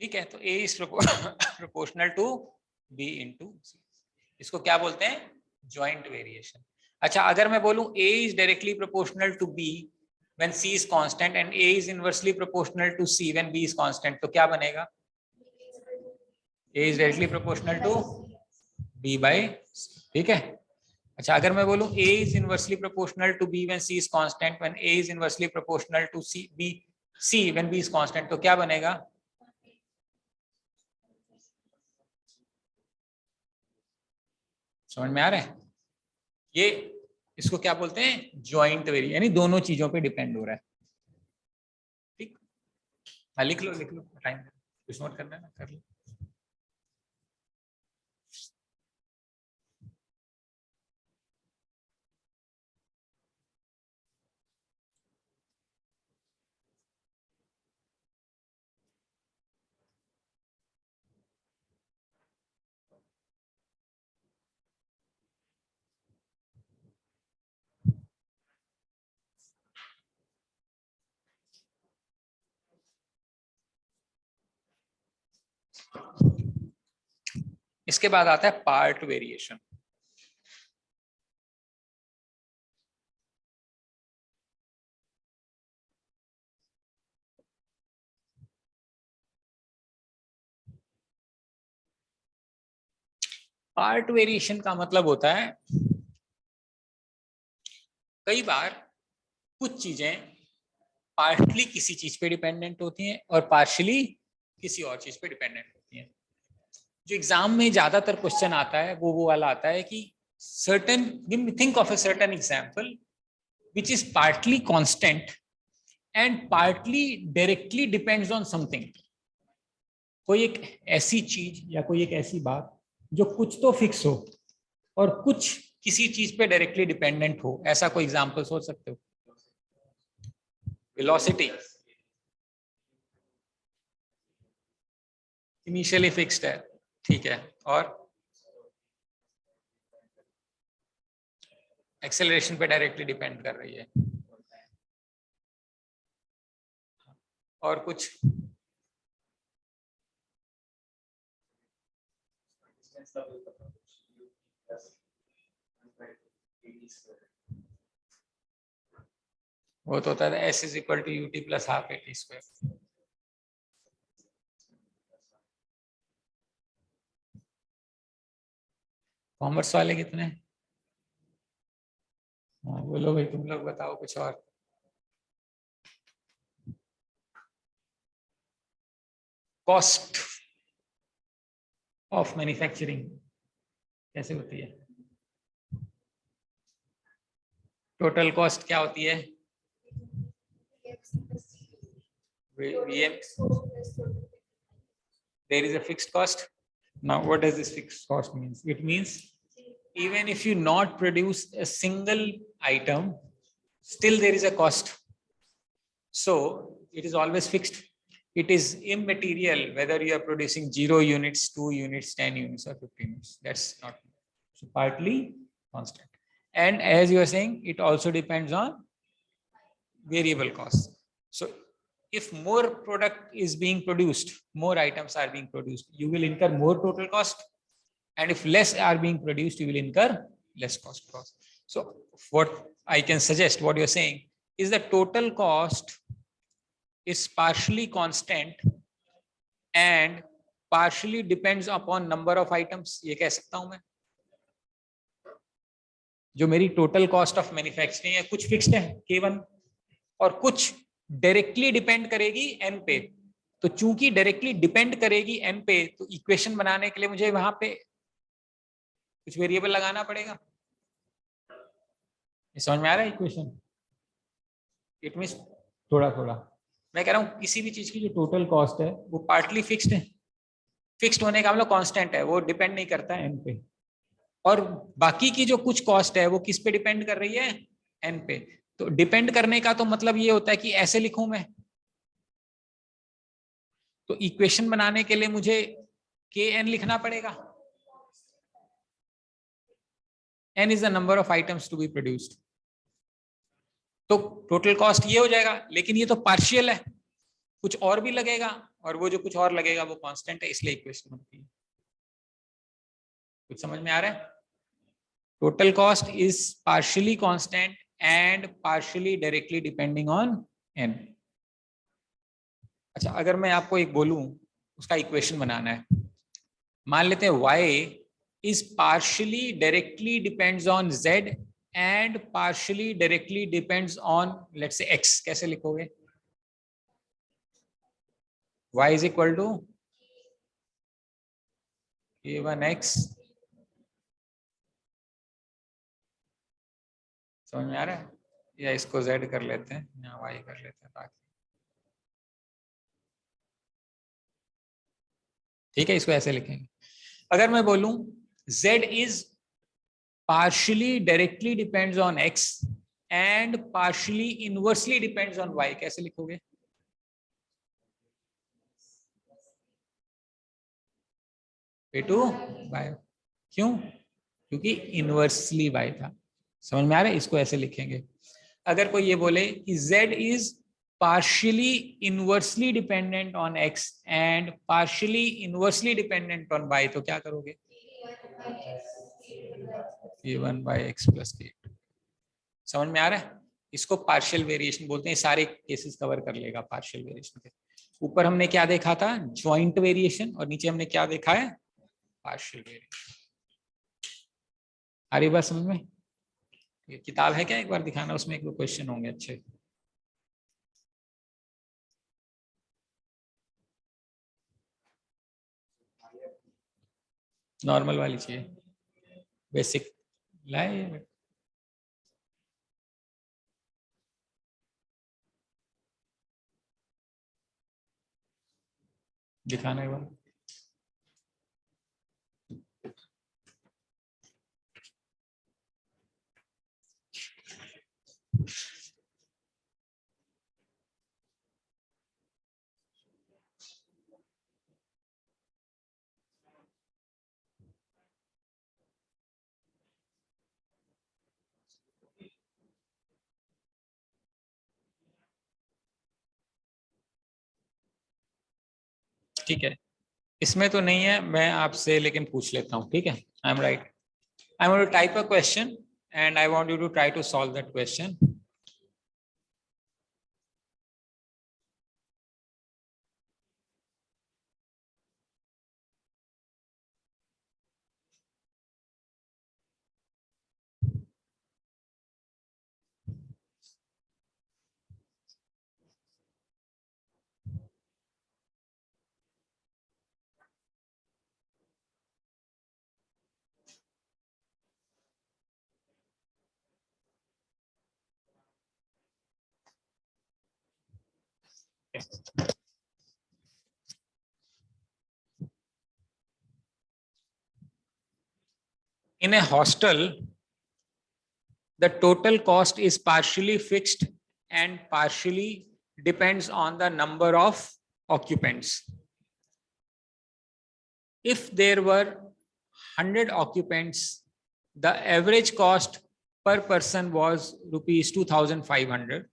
ठीक है, तो A is proportional to B into C, इसको क्या बोलते हैं, ज्वाइंट वेरिएशन। अच्छा, अगर मैं बोलूं A is directly proportional to B when C is constant and A is inversely proportional to C when B is constant, तो क्या बनेगा, A is directly proportional to B by, ठीक है। अच्छा, अगर मैं बोलूं a is inversely proportional to b when c is constant, when a is inversely proportional to c when b is constant, तो क्या बनेगा, समझ में आ रहा है? ये इसको क्या बोलते हैं, ज्वाइंट वेरिएशन, यानी दोनों चीजों पे डिपेंड हो रहा है। ठीक, हाँ लिख लो टाइम, कुछ नोट करना है ना, कर लो। इसके बाद आता है पार्ट वेरिएशन। पार्ट वेरिएशन का मतलब होता है, कई बार कुछ चीजें पार्टली किसी चीज पे डिपेंडेंट होती हैं और पार्शियली किसी और चीज पे डिपेंडेंट होती हैं। जो एग्जाम में ज्यादातर क्वेश्चन आता है वो वाला आता है कि certain, think of a certain example which is partly constant and partly directly depends on something. कोई एक ऐसी चीज या कोई एक ऐसी बात जो कुछ तो फिक्स हो और कुछ किसी चीज पे डायरेक्टली डिपेंडेंट हो, ऐसा कोई एग्जांपल सोच सकते हो? वेलोसिटी इनिशियली फिक्स्ड है, ठीक है, और एक्सेलरेशन पे डायरेक्टली डिपेंड कर रही है, और कुछ वो तो होता है S is equal to U T plus half A T square. Commerce वाले कितने? हाँ बोलो भाई, तुम लोग बताओ कुछ और। कॉस्ट ऑफ मैन्युफैक्चरिंग कैसे होती है? टोटल कॉस्ट क्या होती है? VM, there is a fixed cost. Now what does this fixed cost means? It means even if you not produce a single item, still there is a cost. So it is always fixed. It is immaterial whether you are producing 0 units, 2 units, 10 units or 15 units. That's not so partly constant. And as you are saying, it also depends on variable costs. So if more product is being produced, more items are being produced, you will incur more total cost. And if less are being produced, you will incur less cost. So what I can suggest, what you're saying is the total cost is partially constant and partially depends upon number of items. ये कह सकता हूं मैं, जो मेरी total cost of manufacturing है कुछ fixed है K1 और कुछ डायरेक्टली डिपेंड करेगी N पे। तो चूंकि डायरेक्टली डिपेंड करेगी N पे, तो इक्वेशन बनाने के लिए मुझे वहां पे कुछ वेरिएबल लगाना पड़ेगा। समझ में आ रहा है इक्वेशन? इट मींस थोड़ा थोड़ा मैं कह रहा हूं किसी भी चीज की जो टोटल कॉस्ट है वो पार्टली फिक्स्ड है। फिक्स्ड होने का मतलब कांस्टेंट है, वो डिपेंड नहीं करता है N पे। और बाकी की जो कुछ कॉस्ट है वो किस पे डिपेंड कर रही है? N पे। तो डिपेंड करने का तो मतलब ये होता है कि ऐसे लिखूं मैं, तो इक्वेशन बनाने के लिए मुझे Kn लिखना पड़ेगा। N is the number of items to be produced. तो टोटल कॉस्ट ये हो जाएगा, लेकिन ये तो पार्शियल है, कुछ और भी लगेगा और वो जो कुछ और लगेगा वो कांस्टेंट है, इसलिए इक्वेशन बनती है। कुछ समझ में आ रहा है? Total cost is partially constant and partially directly depending on an. अच्छा, अगर मैं आपको एक बोलूं उसका इक्वेशन बनाना है, मान लेते हैं y is partially directly depends on z and partially directly depends on let's say x, कैसे लिखोगे? y is equal to a1x, समझ में आ रहा है? या इसको z कर लेते हैं, यहाँ y कर लेते हैं ताकि, ठीक है, इसको ऐसे लिखेंगे। अगर मैं बोलूं z is partially directly depends on x and partially inversely depends on y, कैसे लिखोगे? a2 बाय, क्यों? क्योंकि इनवर्सली y था। समझ में आ रहा है? इसको ऐसे लिखेंगे। अगर कोई ये बोले कि z is partially inversely dependent on x and partially inversely dependent on y, तो क्या करोगे? a1 bye x plus a2। समझ में आ रहा है? इसको पार्शियल वेरिएशन बोलते हैं। सारे केसेस कवर कर लेगा पार्शियल वेरिएशन के। ऊपर हमने क्या देखा था? ज्वाइंट वेरिएशन, और नीचे हमने क्या देखा है? Partial variation. आ रही बात समझ में? ये किताब है क्या? एक बार दिखाना, उसमें एक दो क्वेश्चन होंगे अच्छे। नॉर्मल वाली चाहिए, बेसिक लाए। दिखाना एक बार। ठीक है, इसमें तो नहीं है, मैं आपसे लेकिन पूछ लेता हूँ, ठीक है? I am right, I want to type a question and I want you to try to solve that question. In a hostel, the total cost is partially fixed and partially depends on the number of occupants. If there were 100 occupants, the average cost per person was rupees 2,500.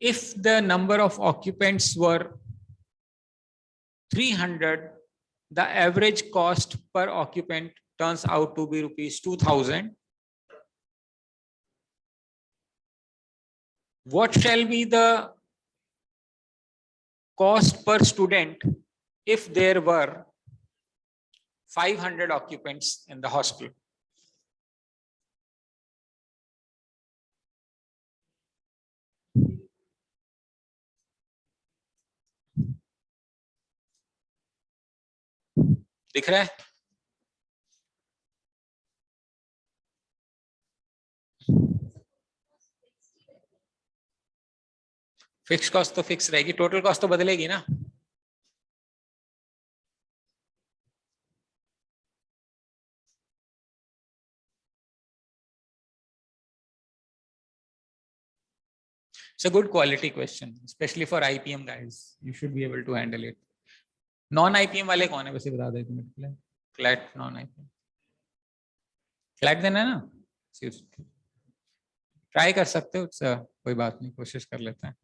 If the number of occupants were 300, the average cost per occupant turns out to be rupees 2,000. What shall be the cost per student if there were 500 occupants in the hostel? दिख रहा है? Fix cost तो fix रहेगी, total cost तो बदलेगी ना। It's a good quality question, especially for IPM guys. You should be able to handle it. Non IPM वाले कौन है वैसे बता दो एक minute. Flat non IPM, flat देना है ना? ट्राई कर सकते हो, कोई बात नहीं, कोशिश कर लेते हैं।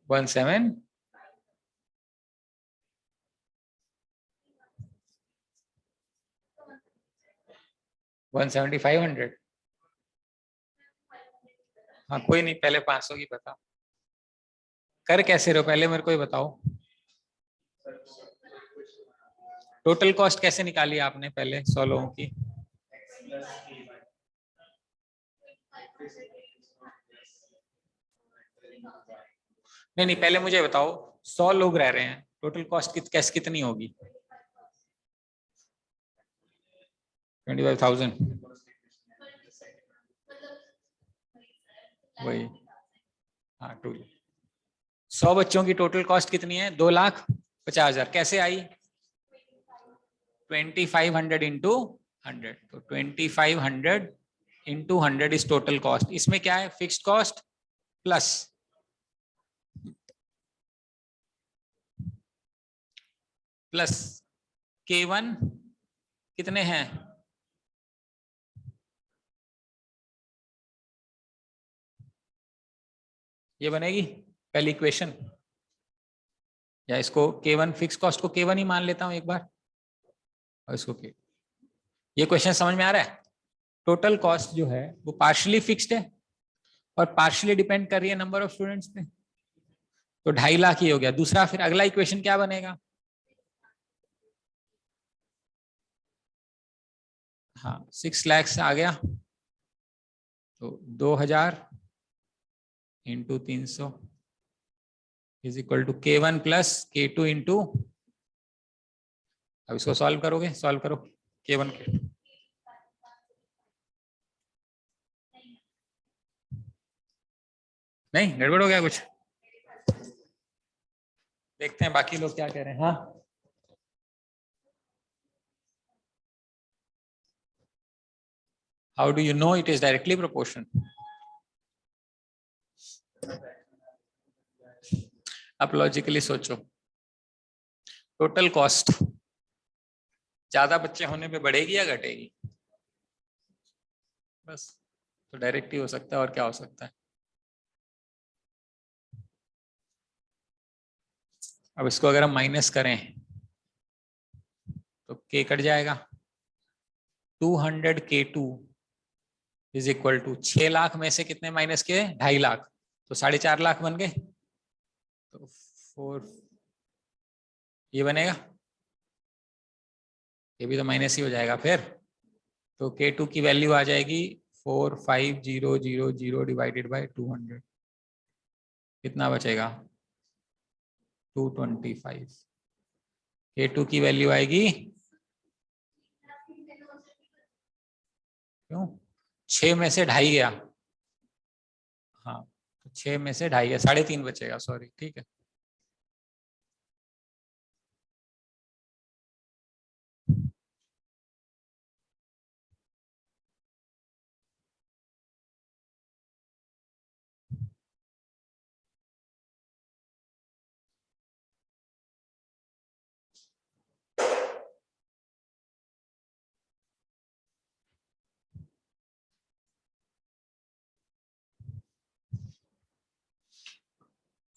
One seven 17500। हाँ कोई नहीं, पहले 500 की बताओ, कर कैसे रहे हो पहले मेरे को ही बताओ। टोटल कॉस्ट कैसे निकाली आपने पहले 100 लोगों की? नहीं नहीं, पहले मुझे बताओ, 100 लोग रह रहे हैं, टोटल कॉस्ट कैसे कितनी होगी? 25,000। वही, हाँ 2। 100 बच्चों की टोटल कॉस्ट कितनी है? 2,50,000। कैसे आई? 2500 इंटू 100। तो 2500 इंटू 100 इज टोटल कॉस्ट। इसमें क्या है? Fixed cost plus plus K1 कितने हैं? ये बनेगी पहली इक्वेशन, या इसको K1 फिक्स कॉस्ट को K1 ही मान लेता हूं एक बार, और इसको K। ये क्वेश्चन समझ में आ रहा है? टोटल कॉस्ट जो है वो पार्शियली फिक्स्ड है और पार्शियली डिपेंड कर रही है नंबर ऑफ स्टूडेंट्स पे, तो 2.5 लाख ही हो गया। दूसरा फिर अगला इक्वेशन क्या बनेगा? हाँ 6 लाख आ गया, तो 2,000 into 300 is equal to K1 plus K2 into, अब इसको सॉल्व करोगे, सॉल्व करो K1 के। नहीं गड़बड़ हो गया कुछ? देखते हैं बाकी लोग क्या कह रहे हैं। हाँ how do you know it is directly proportion? आप लॉजिकली सोचो, टोटल कॉस्ट ज्यादा बच्चे होने पे बढ़ेगी या घटेगी? बस, तो डायरेक्ट ही हो सकता है, और क्या हो सकता है? अब इसको अगर हम माइनस करें तो K कट जाएगा। 200 K2 is equal to 6 lakh में से कितने माइनस किए? 2.5 लाख, तो 4.5 लाख बन गए। तो 4, ये बनेगा, ये भी तो माइनस ही हो जाएगा फिर। तो K2 की वैल्यू आ जाएगी 45,000 डिवाइडेड बाई 200। कितना बचेगा? 225। K2 की वैल्यू आएगी, क्यों? 6 में से 2.5 गया, हाँ तो 6 में से 2.5 गया, 3.5 बचेगा, सॉरी, ठीक है।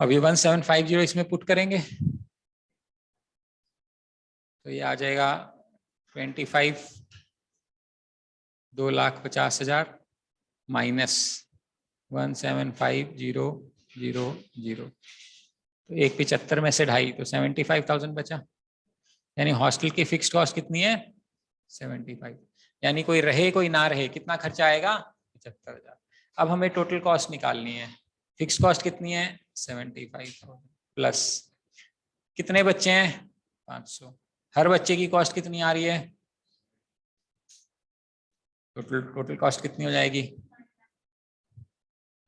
अभी 1750 इसमें पुट करेंगे तो ये आ जाएगा 25 2,50,000 माइनस 175000 तो 175 में से 2.5 तो 75,000 बचा। यानी हॉस्टल की फिक्स्ड कॉस्ट कितनी है 75। यानी कोई रहे कोई ना रहे कितना खर्चा आएगा 75,000। अब हमें टोटल कॉस्ट निकालनी है। फिक्स्ड कॉस्ट कितनी है 75,000 प्लस कितने बच्चे हैं 500। हर बच्चे की कॉस्ट कितनी आ रही है टोटल कॉस्ट कितनी हो जाएगी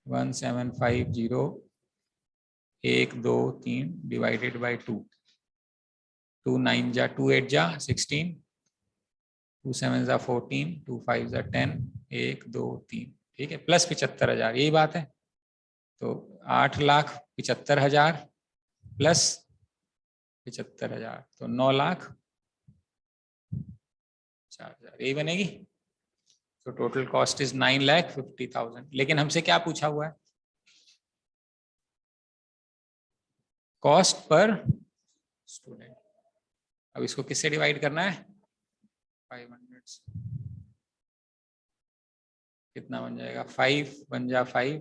1750 1 2 3 डिवाइडेड बाई 2 2 9 जा 2 8 जा 16 2 7 जा 14 2 5 जा 10 1 2 3 ठीक है प्लस 75,000 यही बात है। तो 8,75,000 प्लस 75,000 तो 9,04,000 यही बनेगी। तो टोटल कॉस्ट इज 9,50,000। लेकिन हमसे क्या पूछा हुआ है कॉस्ट पर स्टूडेंट। अब इसको किससे डिवाइड करना है 500 से। कितना बन जाएगा 5 बन जा 5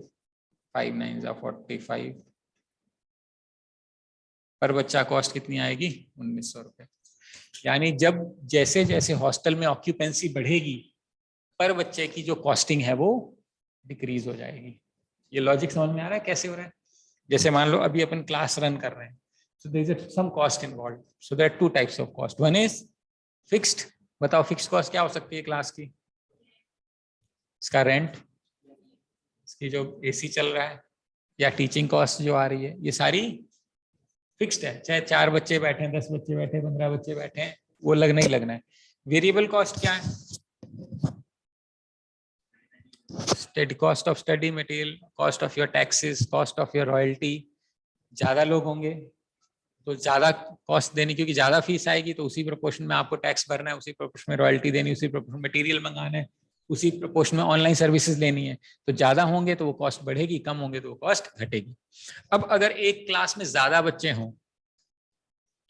5 9 जा 45 पर बच्चा कॉस्ट कितनी आएगी 1,900 रुपए। यानी जब जैसे जैसे हॉस्टल में ऑक्यूपेंसी बढ़ेगी पर बच्चे की जो कॉस्टिंग है वो डिक्रीज हो जाएगी। ये लॉजिक समझ में आ रहा है कैसे हो रहा है। जैसे मान लो अभी अपन क्लास रन कर रहे हैं so there is some cost involved. So there are two types of cost. One is fixed. बताओ फिक्स्ड कॉस्ट क्या हो सकती है क्लास की। इसका रेंट, इसकी जो एसी चल रहा है या टीचिंग कॉस्ट जो आ रही है ये सारी फिक्स्ड है। चाहे 4 बच्चे बैठे 10 बच्चे बैठे 15 बच्चे बैठे वो लगना ही लगना है। वेरिएबल कॉस्ट क्या है study cost of study material cost of your taxes cost of your royalty. ज्यादा लोग होंगे तो ज्यादा कॉस्ट देनी क्योंकि ज्यादा फीस आएगी तो उसी प्रोपोर्शन में आपको टैक्स भरना है उसी प्रोपोर्शन में रॉयल्टी देनी उसी प्रोपोर्शन में मटेरियल मंगाना है उसी प्रोपोर्शन में ऑनलाइन सर्विसेज लेनी है। तो ज्यादा होंगे तो वो कॉस्ट बढ़ेगी कम होंगे तो वो कॉस्ट घटेगी। अब अगर एक क्लास में ज्यादा बच्चे हों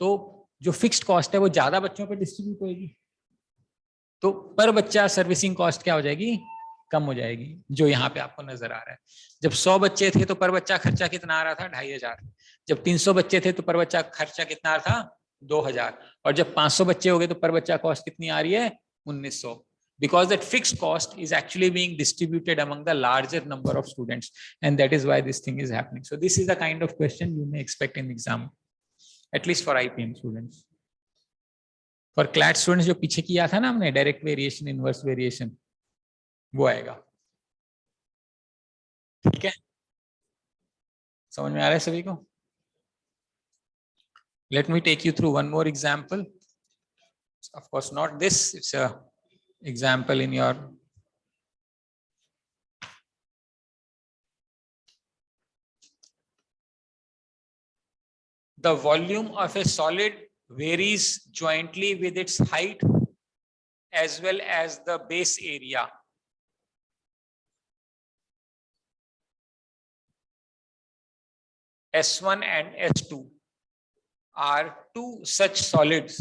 तो जो फिक्स्ड कॉस्ट है वो ज्यादा बच्चों पर डिस्ट्रीब्यूट होगी तो पर बच्चा सर्विसिंग कॉस्ट क्या हो जाएगी कम हो जाएगी जो यहाँ पे आपको नजर आ रहा है। जब 100 बच्चे थे तो पर बच्चा खर्चा कितना आ रहा था 2,500। जब 300 बच्चे थे तो पर बच्चा खर्चा कितना आ रहा था 2,000। और जब 500 बच्चे हो गए तो पर बच्चा कॉस्ट कितनी आ रही है 1,900 because that fixed cost is actually being distributed among the larger number of students and that is why this thing is happening. So this is the kind of question you may expect in exam at least for IPM students. For CLAT students जो पीछे किया था ना हमने direct variation inverse variation वो आएगा। ठीक है समझ में आ रहा है सभी को। Let me take you through one more example. Of course not this it's a example in your the volume of a solid varies jointly with its height as well as the base area. S1 and S2 are two such solids.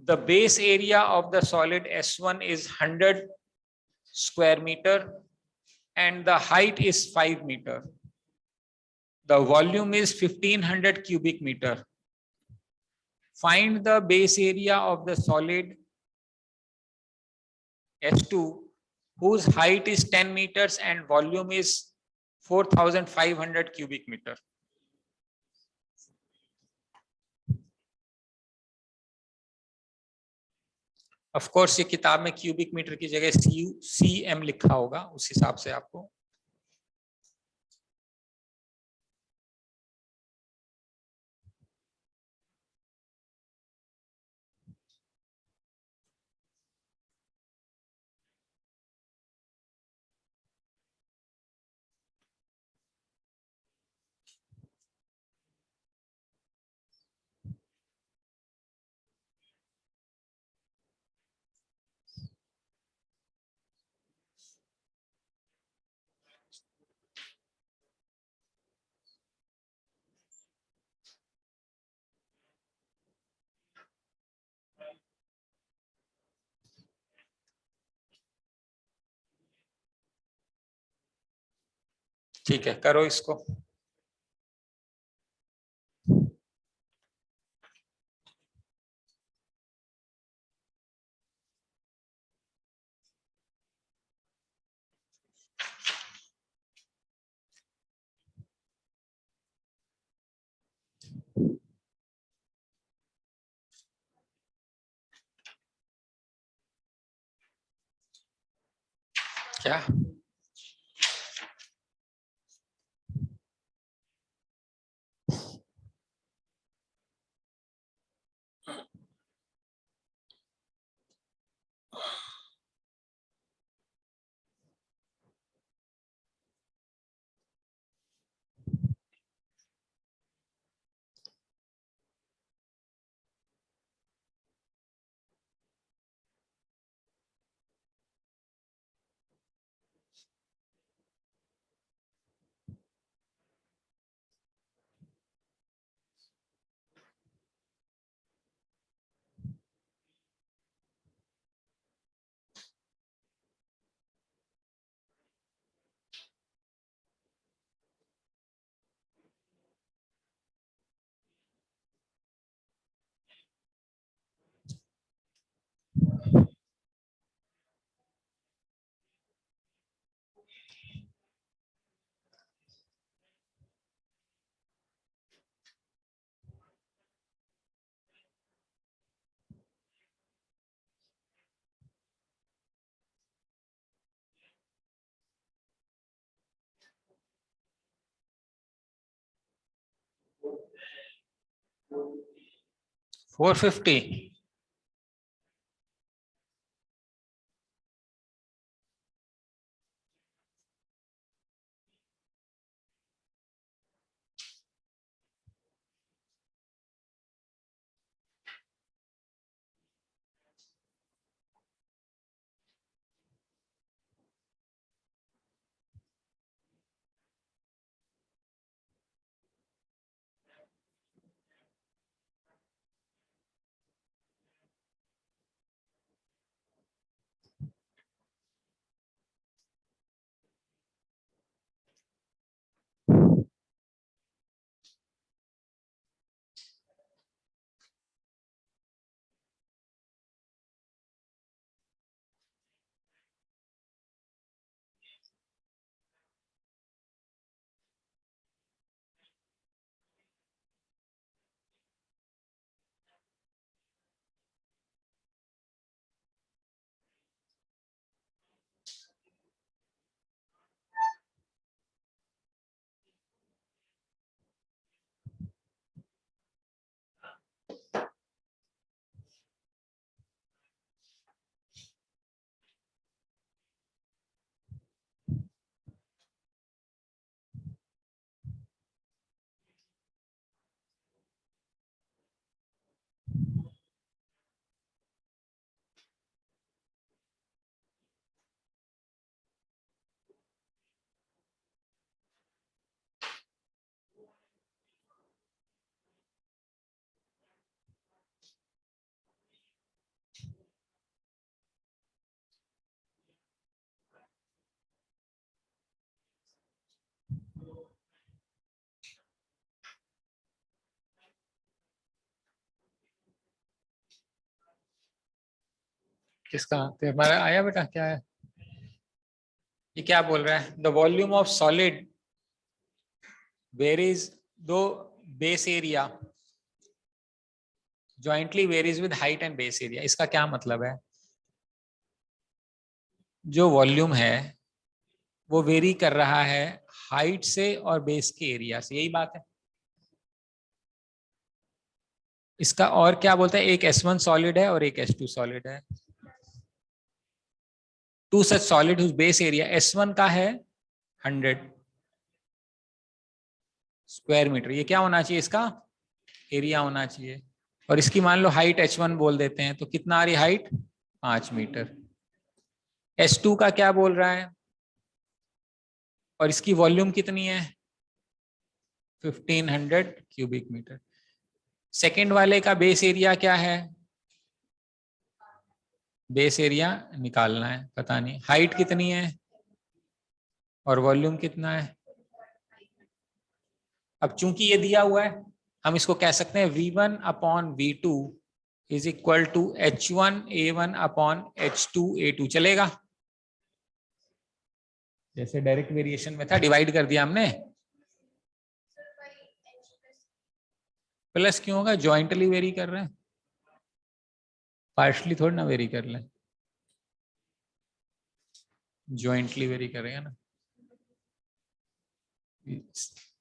The base area of the solid S1 is 100 square meter and the height is 5 meter. The volume is 1500 cubic meter. Find the base area of the solid S2 whose height is 10 meters and volume is 4,500 cubic meter. Of course ये किताब में cubic metre की जगह CM लिखा होगा उस हिसाब से आपको ठीक है, करो इसको। क्या? फोर 450। किसका? तुम्हारा आया बेटा, क्या है ये? क्या बोल रहा है? The volume of solid varies to base area jointly varies with height and base area. इसका क्या मतलब है? जो वॉल्यूम है वो वेरी कर रहा है हाइट से और बेस के एरिया से, यही बात है। इसका और क्या बोलता है? एक S1 सॉलिड है और एक S2 सॉलिड है। Two such solid whose base area S1 का है 100 स्क्वायर मीटर। ये क्या होना चाहिए? इसका एरिया होना चाहिए। और इसकी मान लो हाइट H1 बोल देते हैं, तो कितना आ रही हाइट? 5 मीटर। S2 का क्या बोल रहा है? और इसकी वॉल्यूम कितनी है? 1500 क्यूबिक मीटर। सेकेंड वाले का बेस एरिया क्या है? बेस एरिया निकालना है, पता नहीं हाइट कितनी है और वॉल्यूम कितना है। अब चूंकि ये दिया हुआ है, हम इसको कह सकते हैं V1 upon V2 is equal to H1A1 upon H2A2। चलेगा? जैसे डायरेक्ट वेरिएशन में था, डिवाइड कर दिया हमने। प्लस क्यों होगा? ज्वाइंटली वेरी कर रहे हैं, पार्शली थोड़ी ना वेरी कर लें, ज्वाइंटली वेरी करेगा ना।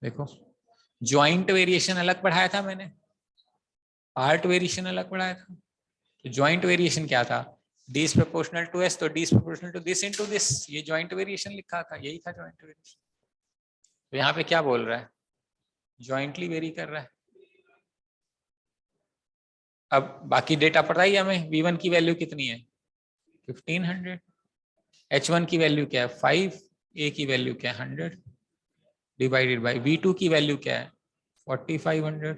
देखो, ज्वाइंट वेरिएशन अलग पढ़ाया था मैंने, पार्ट वेरिएशन अलग पढ़ाया था। तो ज्वाइंट वेरिएशन क्या था? D is proportional to S, तो D is proportional to this into this, ये ज्वाइंट वेरिएशन लिखा था, यही था ज्वाइंट वेरिएशन। तो यहाँ पे क्या बोल रहा है? ज्वाइंटली वेरी कर रहा है। अब बाकी डेटा पता ही हमें, V1 की वैल्यू कितनी है? 1500। H1 की वैल्यू क्या है? 5। A की वैल्यू क्या है? 100 डिवाइडेड बाई V2 की वैल्यू क्या है? 4500।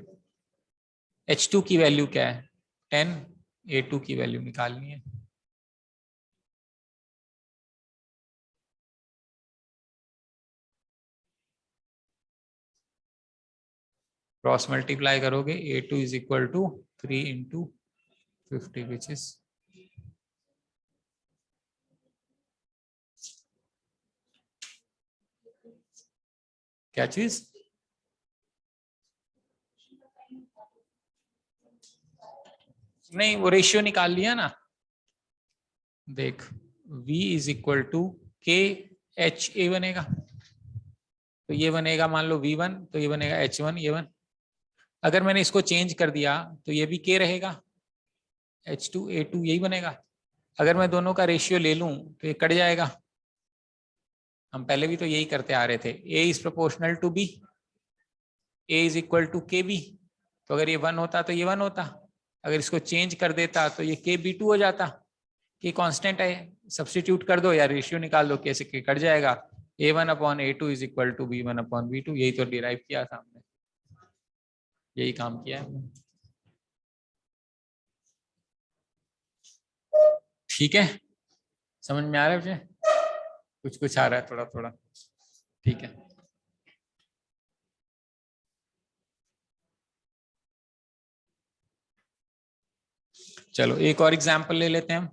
H2 की वैल्यू क्या है? 10। A2 की वैल्यू निकालनी है। क्रॉस मल्टीप्लाई करोगे, A2 is equal to 3 into 50 which is क्या चीज? नहीं, वो रेशियो निकाल लिया ना। देख, V इज इक्वल टू के एच ए बनेगा, तो ये बनेगा मान लो V1, तो ये बनेगा H1 A1। अगर मैंने इसको चेंज कर दिया तो ये भी के रहेगा, H2 A2 यही बनेगा। अगर मैं दोनों का रेशियो ले लूं तो ये कट जाएगा। हम पहले भी तो यही करते आ रहे थे, A is proportional to B, A is equal to K B. तो अगर ये 1 होता तो ये 1 होता, अगर इसको चेंज कर देता तो ये के B2 हो जाता। कि कांस्टेंट है, सब्स्टिट्यूट कर दो या रेशियो निकाल दो, कैसे के कट जाएगा। A1 upon A2 is equal to B1 upon B2, यही तो डिराइव किया था हमने, यही काम किया है हमने। ठीक है, समझ में आ रहा है मुझे? कुछ कुछ आ रहा है थोड़ा थोड़ा। ठीक है, चलो एक और एग्जांपल ले लेते हैं हम।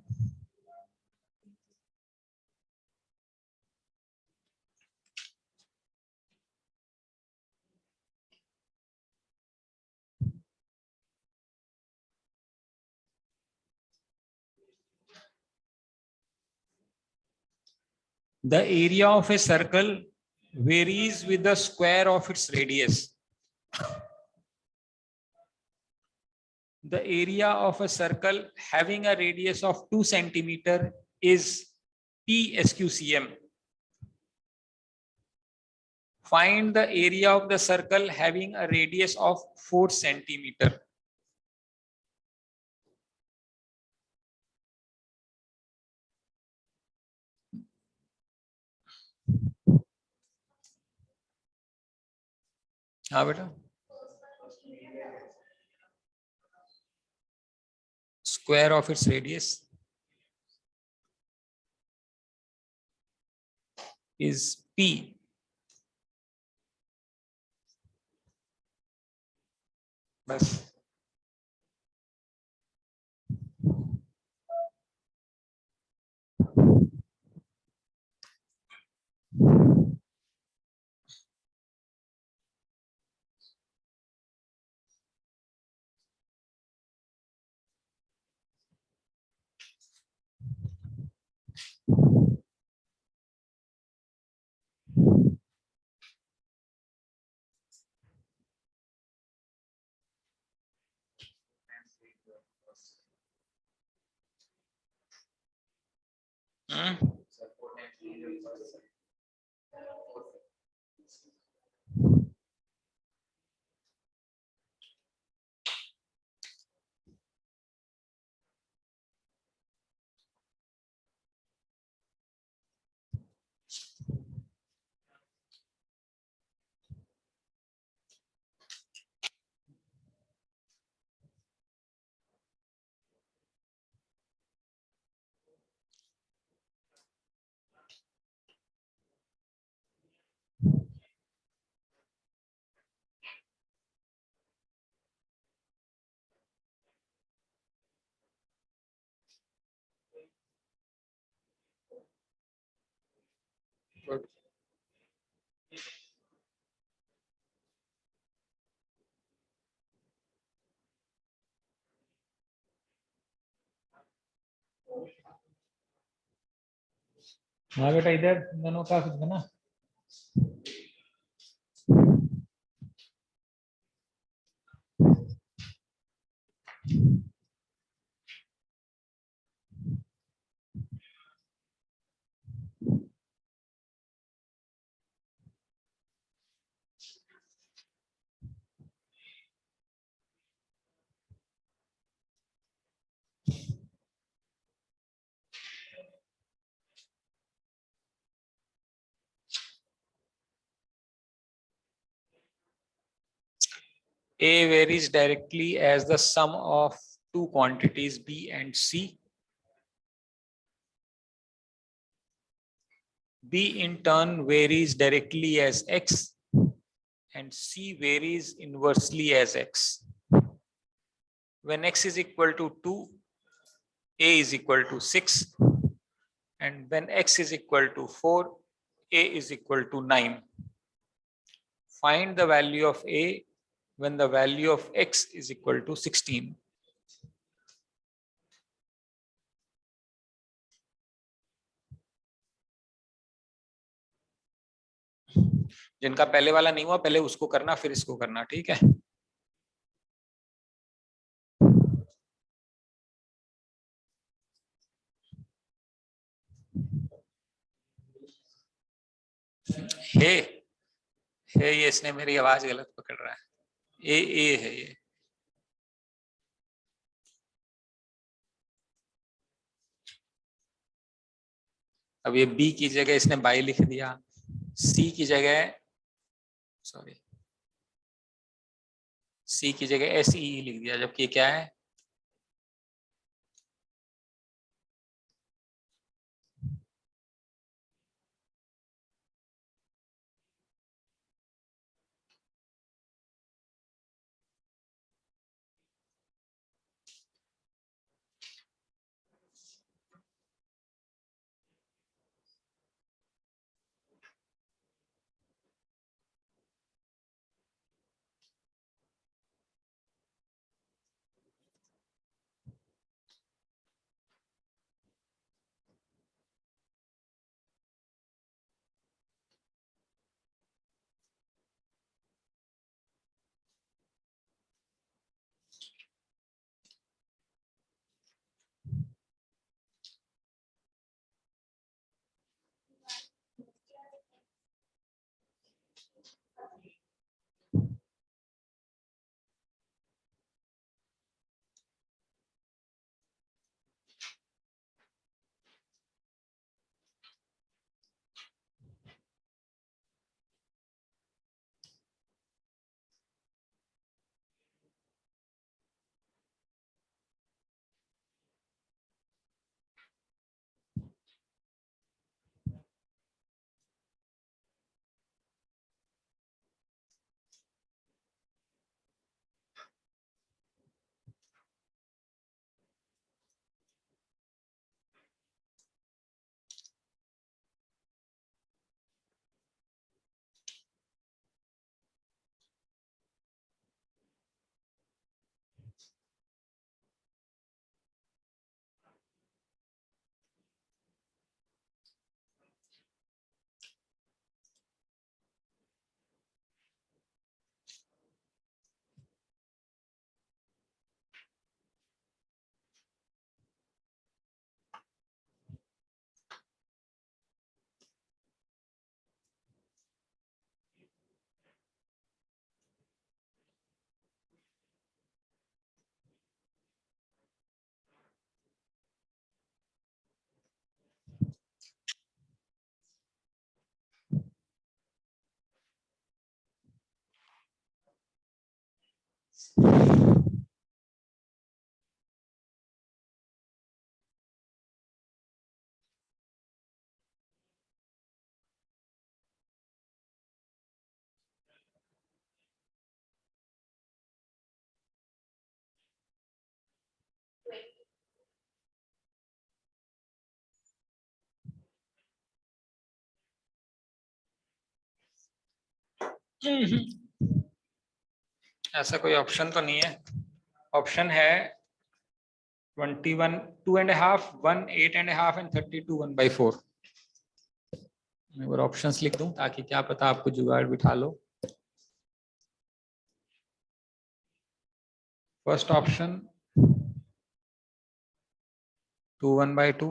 The area of a circle varies with the square of its radius. The area of a circle having a radius of 2 centimeter is P SQCM. Find the area of the circle having a radius of 4 centimeter. हाँ बेटा, square of its radius is P. बस हाँ बेटा इधर दोनों का कुछ बना। A varies directly as the sum of two quantities B and C. B in turn varies directly as X and C varies inversely as X. When X is equal to 2, A is equal to 6, and when X is equal to 4, A is equal to 9. Find the value of A when the value of X is equal to 16. जिनका पहले वाला नहीं हुआ पहले उसको करना फिर इसको करना, ठीक है। हे हे ये इसने मेरी आवाज गलत पकड़ रहा है। ए है ये। अब ये बी की जगह इसने बाई लिख दिया, सी की जगह सॉरी सी की जगह एस ई लिख दिया, जबकि क्या है ऐसा कोई ऑप्शन तो नहीं है। ऑप्शन है 21 2.5 1 8.5 and 32 1/4। मैं और ऑप्शंस लिख दूं ताकि क्या पता आपको जुगाड़ बिठा लो। फर्स्ट ऑप्शन 2 1/2,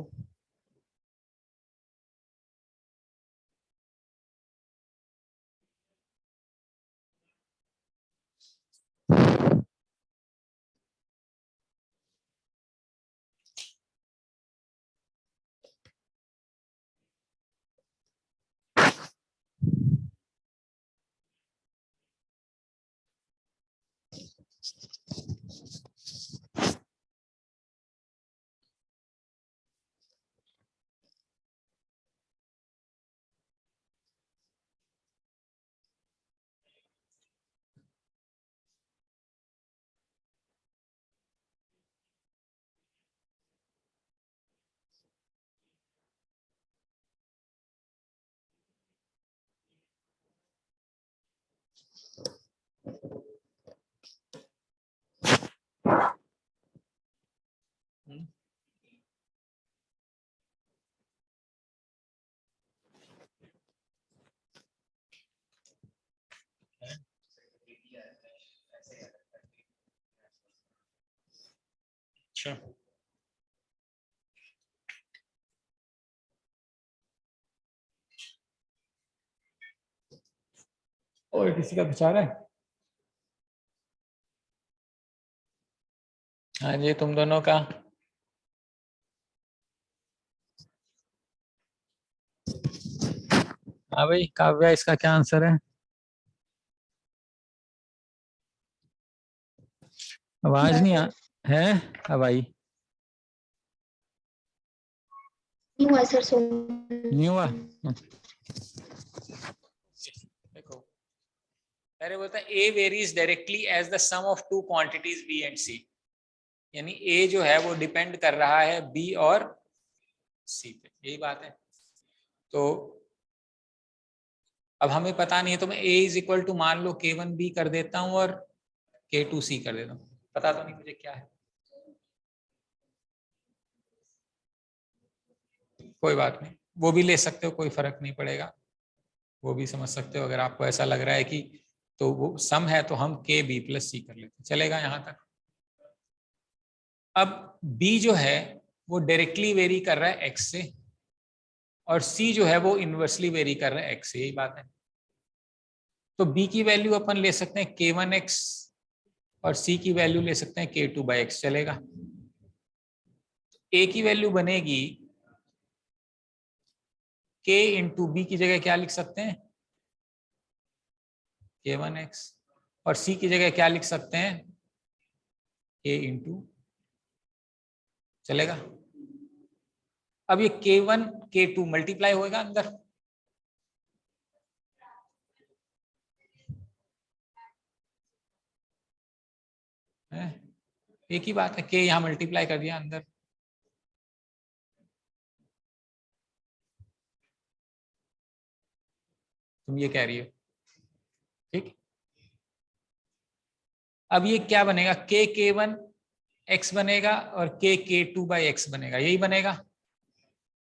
अच्छा और किसी का विचार है? हाँ जी, तुम दोनों का। हाँ भाई काव्या, इसका क्या आंसर है? आवाज नहीं आ है। अब आई? नहीं हुआ सर, सो नहीं हुआ? देखो, पहले बोलता है A varies directly as the sum of two quantities B and C. यानी ए जो है वो डिपेंड कर रहा है बी और सी पे, यही बात है। तो अब हमें पता नहीं है तो मैं ए इज इक्वल टू मान लो K1B कर देता हूं और K2C कर देता हूं। पता तो नहीं मुझे क्या है, कोई बात नहीं, वो भी ले सकते हो, कोई फर्क नहीं पड़ेगा, वो भी समझ सकते हो। अगर आपको ऐसा लग रहा है कि तो वो सम है तो हम KB+C कर लेते, चलेगा यहां तक। अब B जो है वो डायरेक्टली वेरी कर रहा है X से और C जो है वो इनवर्सली वेरी कर रहा है X से, यही बात है। तो B की वैल्यू अपन ले सकते हैं K1X और C की वैल्यू ले सकते हैं K2/X, चलेगा। A की वैल्यू बनेगी K इंटू बी की जगह क्या लिख सकते हैं K1X और C की जगह क्या लिख सकते हैं K इंटू, चलेगा। अब ये K1 K2 मल्टीप्लाई होएगा अंदर, है एक ही बात है, K यहां मल्टीप्लाई कर दिया अंदर। तुम ये कह रही हो, ठीक। अब ये क्या बनेगा, K1X बनेगा और K2/X बनेगा, यही बनेगा।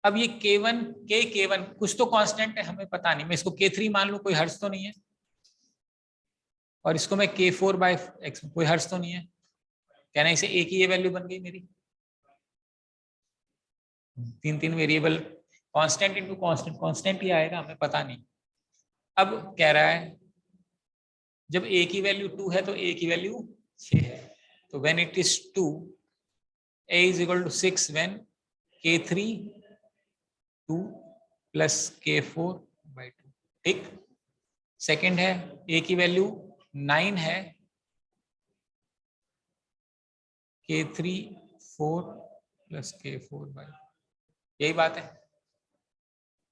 अब ये K1 कुछ तो कांस्टेंट है, हमें पता नहीं, मैं इसको K3 मान लूं, कोई हर्ज तो नहीं है। और इसको मैं K4/X, कोई हर्ज तो नहीं है। कहना इसे एक ही ये वैल्यू बन गई मेरी। तीन तीन variable, constant into constant, constant ही आएगा, हमें पता नहीं। अब कह रहा है जब a की वैल्यू 2 है तो a की वैल्यू 6 है। तो when it is 2, a is equal to 6 when K3 2 plus K4/2, ठीक। सेकंड है a की वैल्यू 9 है, K3 4 प्लस K4/2, यही बात है।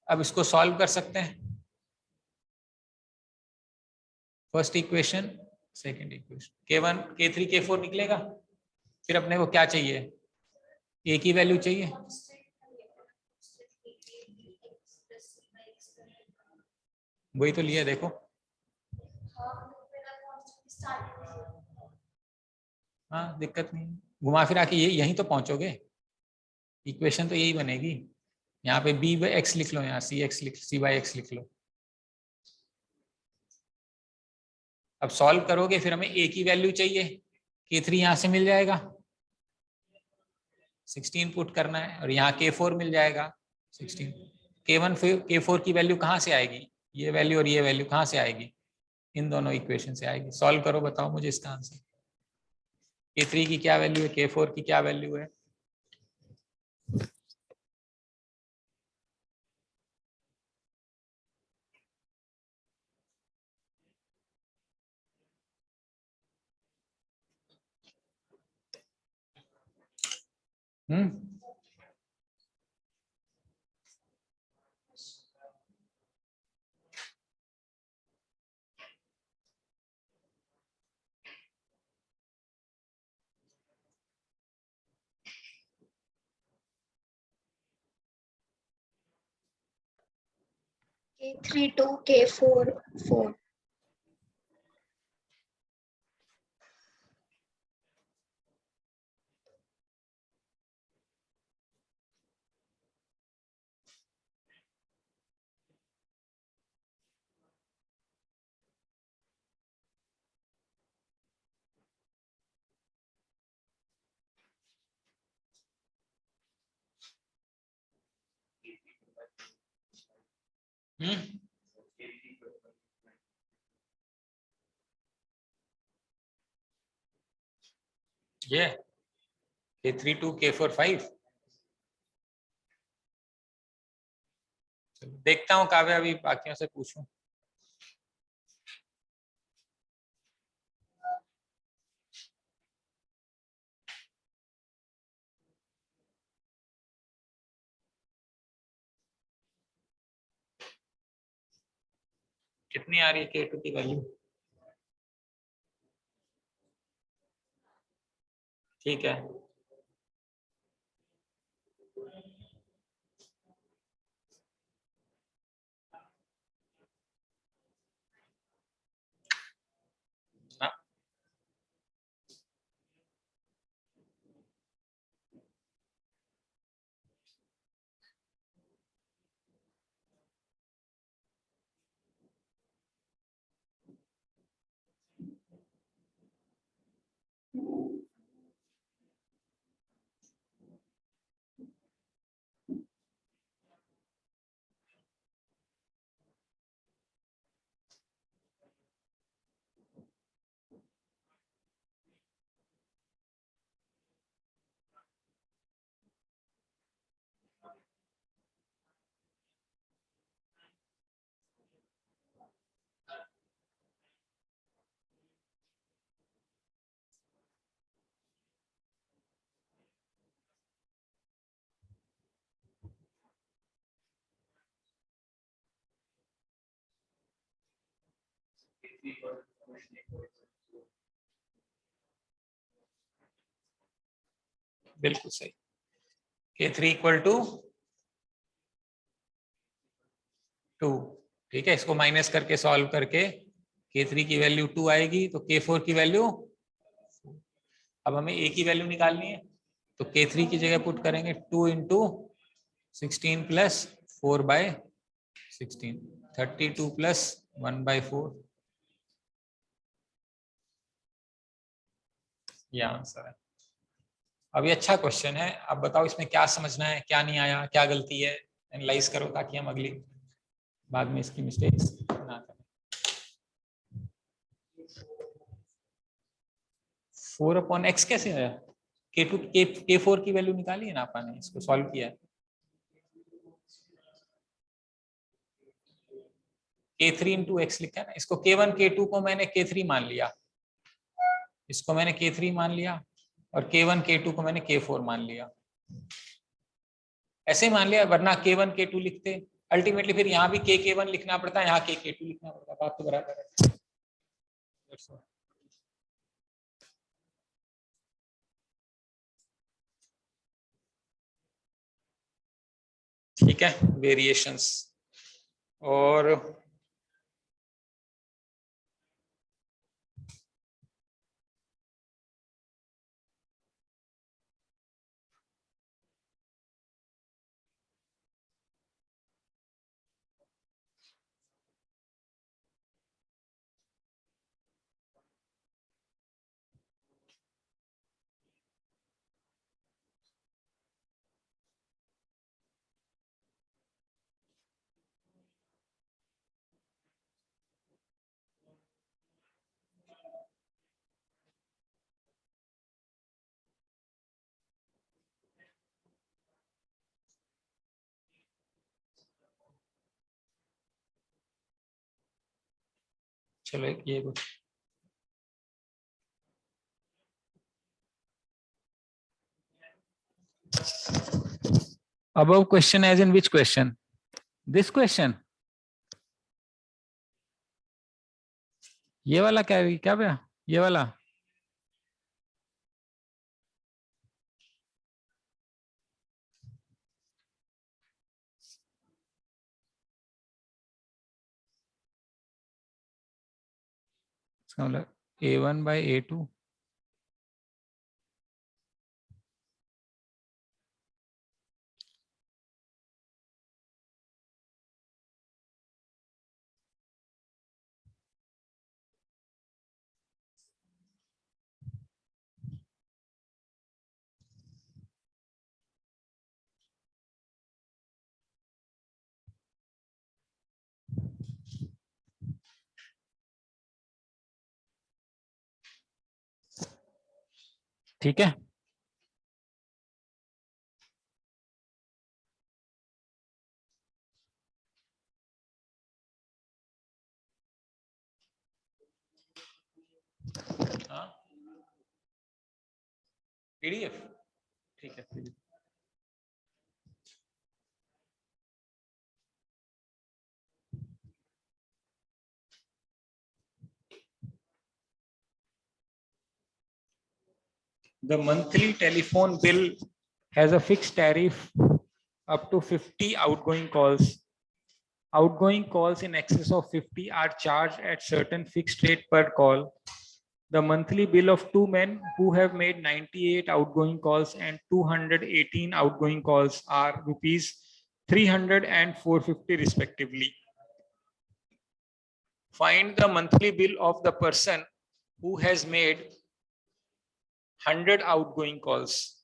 अब इसको सॉल्व कर सकते हैं, first equation second equation, K1 K3 K4 निकलेगा। फिर अपने को क्या चाहिए, a की वैल्यू चाहिए, वही तो लिया देखो। हाँ दिक्कत नहीं है। घुमा फिरा के ये यहीं तो पहुंचोगे, इक्वेशन तो यही बनेगी। यहाँ पे बी बाई एक्स लिख लो, यहाँ सी एक्स लिख, सी बाई एक्स लिख लो। अब सॉल्व करोगे फिर हमें ए की वैल्यू चाहिए, K3 यहाँ से मिल जाएगा, 16 पुट करना है, और यहाँ K4 मिल जाएगा 16। K1 फिर K4 की वैल्यू कहाँ से आएगी, ये वैल्यू और ये वैल्यू कहाँ से आएगी, इन दोनों इक्वेशन से आएगी। सॉल्व करो, बताओ मुझे इसका आंसर। K3 की क्या वैल्यू है, K4 की क्या वैल्यू है। हम्म, K3 to K4 4. हम्म, ये K3 to K4 5। देखता हूँ काव्य, अभी बाकियों से पूछूं। कितनी आ रही है K2 की वैल्यू, ठीक है। ना, बिल्कुल सही। K3 इक्वल टू 2, ठीक है। इसको माइनस करके सॉल्व करके K3 की वैल्यू 2 आएगी, तो K4 की वैल्यू, अब हमें A की वैल्यू निकालनी है, तो K3 की जगह पुट करेंगे 2 इंटू 16 प्लस 4/16, 32 प्लस 1/4, ये आंसर है। अब ये अच्छा क्वेश्चन है, अब बताओ इसमें क्या समझना है, क्या नहीं आया, क्या गलती है, एनालाइज करो ताकि हम अगली बाद में इसकी मिस्टेक्स ना करें। 4/x कैसे आया, K4 की वैल्यू निकाली है ना अपन ने, इसको सॉल्व किया है। K3 इंटू एक्स लिखा है ना, इसको K1 K2 को मैंने K3 मान लिया, इसको मैंने K3 मान लिया, और K1 K2 को मैंने K4 मान लिया, ऐसे मान लिया, वरना K1 K2 लिखते अल्टीमेटली फिर यहाँ भी K1 लिखना पड़ता है, यहाँ K2 लिखना पड़ता है, बात तो बराबर है। ठीक है, वेरिएशंस। और चलो एक ये कुछ above question as in which question? This question? ये वाला क्या क्या भैया? ये वाला इसका मतलब A1 by A2. ठीक है, हाँ PDF ठीक है। The monthly telephone bill has a fixed tariff up to 50 outgoing calls. Outgoing calls in excess of 50 are charged at certain fixed rate per call. The monthly bill of two men who have made 98 outgoing calls and 218 outgoing calls are rupees 300 and 450 respectively. Find the monthly bill of the person who has made 100 outgoing calls.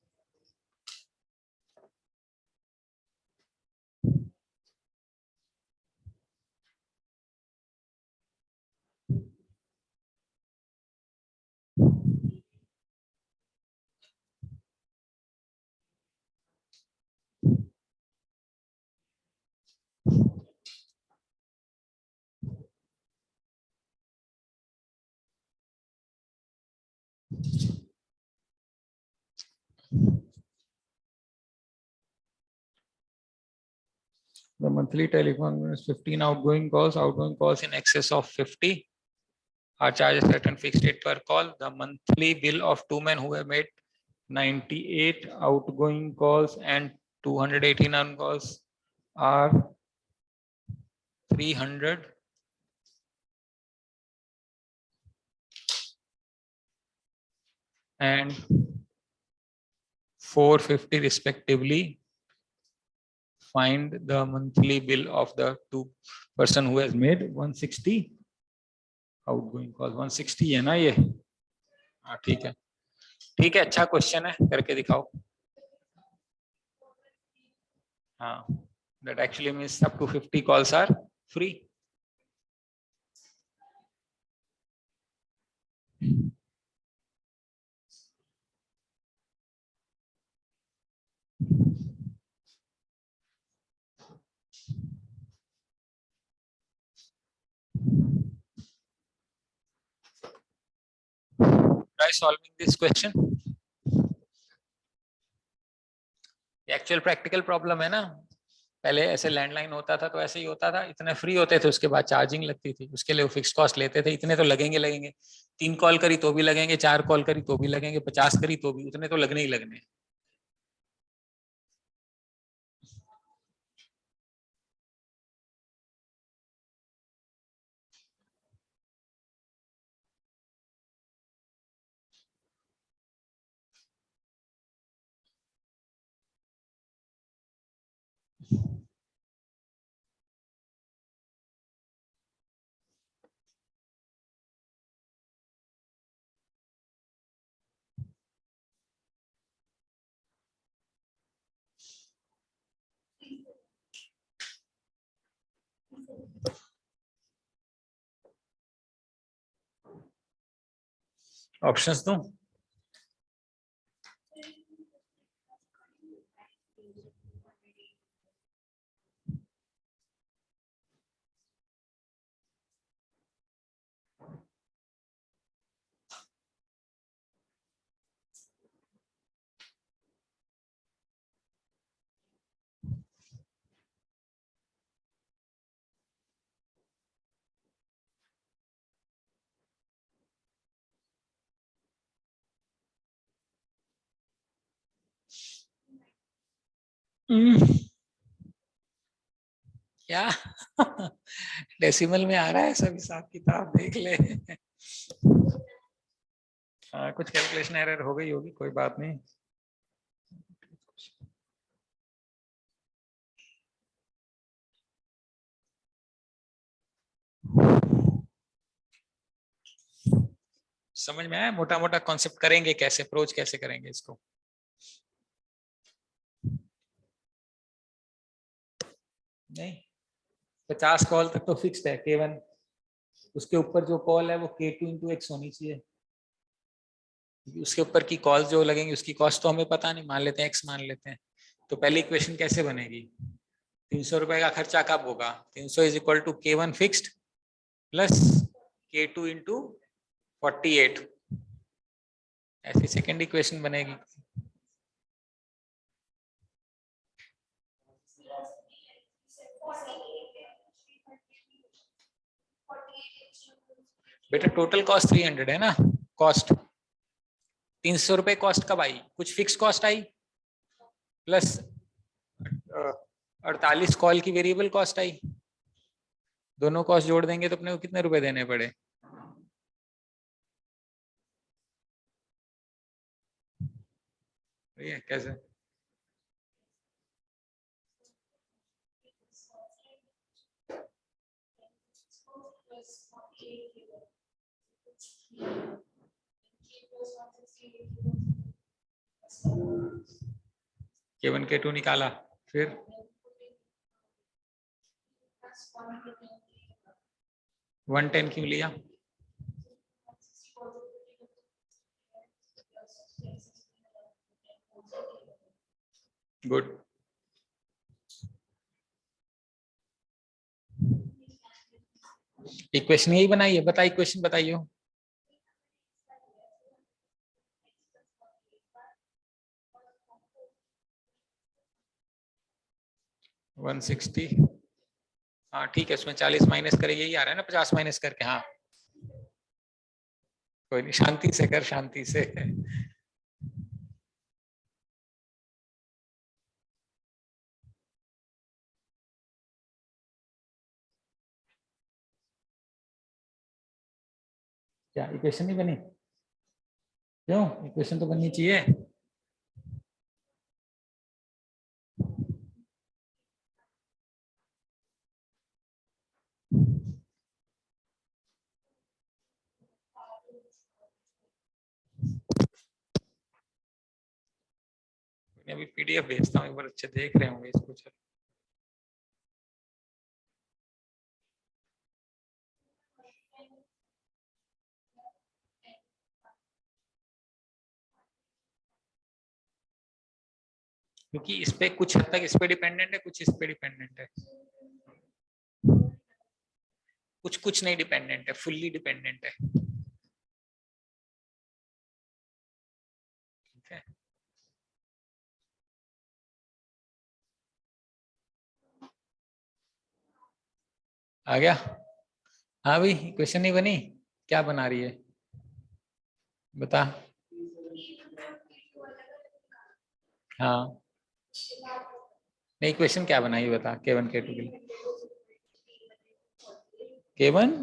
The monthly telephone is 15 outgoing calls in excess of 50 are charged a certain fixed rate per call. The monthly bill of two men who have made 98 outgoing calls and 218 on calls are 300 and 450 respectively. Find the monthly bill of the two person who has made 160 outgoing calls. 160 है ना ये? हाँ ठीक है, ठीक है, अच्छा question है, करके दिखाओ। हाँ, that actually means up to 50 calls are free. Try solving this question. Actual practical problem है ना, पहले ऐसे लैंडलाइन होता था तो ऐसे ही होता था, इतने फ्री होते थे, उसके बाद चार्जिंग लगती थी, उसके लिए वो फिक्स कॉस्ट लेते थे, इतने तो लगेंगे लगेंगे, 3 कॉल करी तो भी लगेंगे, 4 कॉल करी तो भी लगेंगे, 50 करी तो भी, उतने तो लगने ही लगने। ऑप्शंस दूं? क्या डेसिमल में आ रहा है, सब हिसाब किताब देख ले। हाँ, कुछ कैलकुलेशन एरर हो गई होगी, कोई बात नहीं। समझ में आया? मोटा मोटा कॉन्सेप्ट करेंगे कैसे, अप्रोच कैसे करेंगे इसको। नहीं, 50 कॉल तक तो फिक्स्ड है K1, उसके ऊपर जो कॉल है वो K2 इंटू एक्स होनी चाहिए। उसके ऊपर की कॉल जो लगेंगी उसकी कॉस्ट तो हमें पता नहीं, मान लेते हैं एक्स मान लेते हैं। तो पहली इक्वेशन कैसे बनेगी? 300 रुपए का खर्चा कब होगा? 300 is equal to K1 fixed plus K2 into 48, ऐसी सेकेंड इक्वेशन बनेगी। बेटा टोटल कॉस्ट 300 है ना, कॉस्ट 300 रुपए कॉस्ट कब आई? कुछ फिक्स कॉस्ट आई प्लस 48 कॉल की वेरिएबल कॉस्ट आई, दोनों कॉस्ट जोड़ देंगे तो अपने को कितने रुपए देने पड़े? ये कैसे? K1 K2 निकाला, फिर 110 क्यों लिया? गुड। इक्वेशन यही बनाई है, बताइए इक्वेशन बताइए। 160, हाँ ठीक है, उसमें 40 माइनस करे, यही आ रहा है ना 50 माइनस करके। हाँ कोई नहीं, शांति से कर, शांति से। क्या इक्वेशन नहीं बनी? क्यों, इक्वेशन तो बननी चाहिए। मैं अभी पीडीएफ भेजता हूँ, एक बार अच्छे देख रहे होंगे इसको। चलो क्योंकि इस पे कुछ हद तक इस पे डिपेंडेंट है, कुछ इस पे डिपेंडेंट है, कुछ कुछ नहीं डिपेंडेंट है, फुल्ली डिपेंडेंट है। ठीक है, आ गया? हाँ भाई, इक्वेशन नहीं बनी, क्या बना रही है बता। हाँ नहीं, इक्वेशन क्या बनाई बता K1 K2 के लिए? K1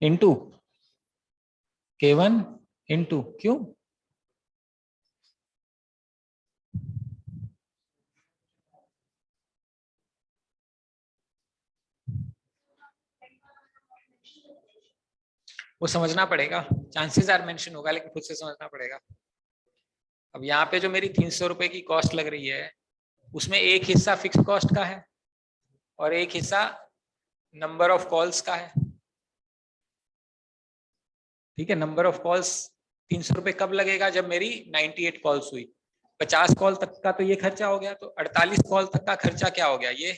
इंटू K1 इंटू क्यों? वो समझना पड़ेगा, चांसेस आर मेंशन होगा लेकिन खुद से समझना पड़ेगा। अब यहाँ पे जो मेरी 300 रुपए की कॉस्ट लग रही है, उसमें एक हिस्सा फिक्स कॉस्ट का है और एक हिस्सा नंबर ऑफ कॉल्स का है। ठीक है, नंबर ऑफ कॉल्स 300 रुपए कब लगेगा? जब मेरी 98 कॉल्स हुई। 50 कॉल तक का तो ये खर्चा हो गया, तो 48 कॉल तक का खर्चा क्या हो गया? ये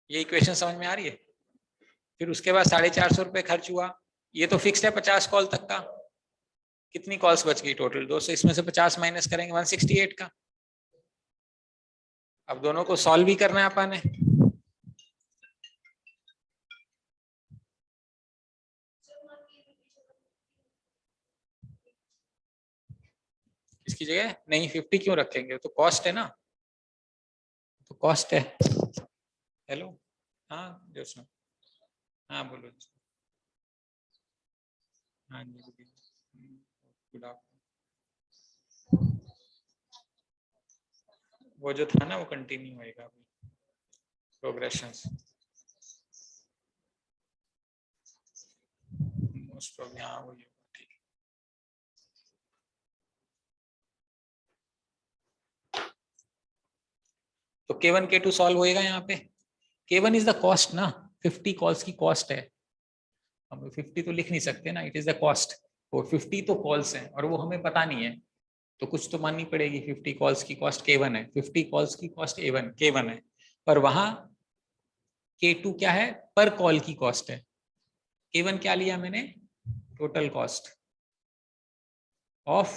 इक्वेशन समझ में आ रही है? फिर उसके बाद 450 रुपए खर्च हुआ, ये तो फिक्स्ड है 50 कॉल तक का। कितनी कॉल्स बच गई टोटल? 200, इसमें से 50 माइनस करेंगे 168 का। अब दोनों को सॉल्व भी करना है अपन ने। की जगह नहीं 50 क्यों रखेंगे, तो कॉस्ट है ना, तो कॉस्ट है। हेलो, हाँ जोशना, हाँ बोलो। हाँ जी, गुड आफ्टरनून। वो जो था ना वो कंटिन्यू होएगा प्रोग्रेशंस, मोस्ट ऑफ, हाँ वही होगा, ठीक। तो K1 K2 सॉल्व होएगा यहाँ पे। K1 इज द कॉस्ट ना, 50 कॉल्स की कॉस्ट है, हम 50 तो लिख नहीं सकते ना, इट इज द कॉस्ट। वो 50 तो कॉल्स हैं और वो हमें पता नहीं है, तो कुछ तो माननी पड़ेगी। 50 कॉल्स की कॉस्ट K1 है, 50 कॉल्स की कॉस्ट K1 है, पर वहां K2 क्या है, पर कॉल की कॉस्ट है। K1 क्या लिया मैंने, टोटल कॉस्ट ऑफ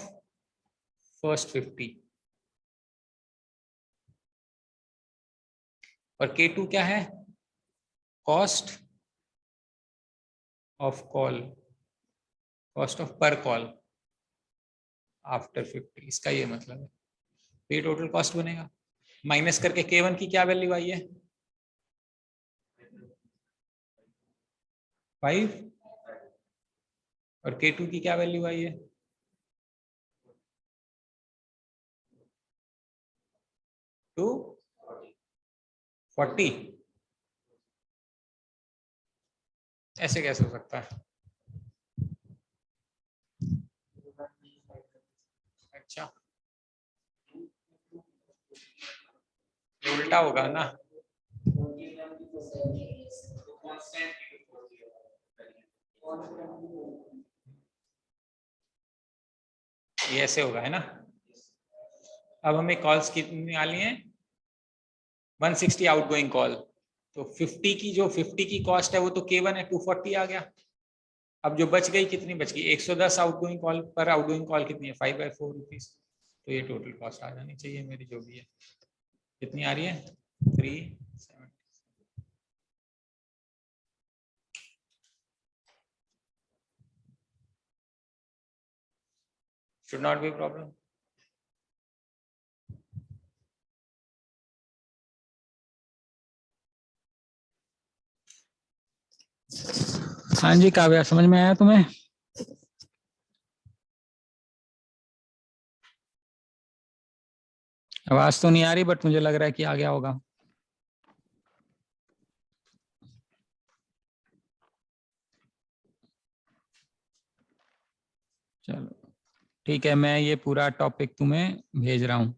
फर्स्ट 50, और K2 क्या है, cost of call, cost of पर कॉल आफ्टर 50, इसका ये मतलब है। तो ये टोटल कॉस्ट बनेगा, माइनस करके K1 की क्या वैल्यू आई है, 5, और K2 की क्या वैल्यू आई है, 240। ऐसे कैसे हो सकता है, अच्छा ये उल्टा होगा ना, ये ऐसे होगा है ना। अब हमें कॉल्स कितनी निकालनी है, 160 आउटगोइंग कॉल, तो 50 की जो 50 की कॉस्ट है वो तो K1 है, 240 आ गया। अब जो बच गई कितनी बच गई, 110 आउटगोइंग कॉल, पर आउटगोइंग कॉल कितनी है, 5/4 रुपीज। तो ये टोटल कॉस्ट आ जानी चाहिए मेरी, जो भी है कितनी आ रही है, 370। should not be a problem। हाँ जी काव्या, समझ में आया तुम्हें, आवाज तो नहीं आ रही बट मुझे लग रहा है कि आ गया होगा। चलो ठीक है, मैं ये पूरा टॉपिक तुम्हें भेज रहा हूँ।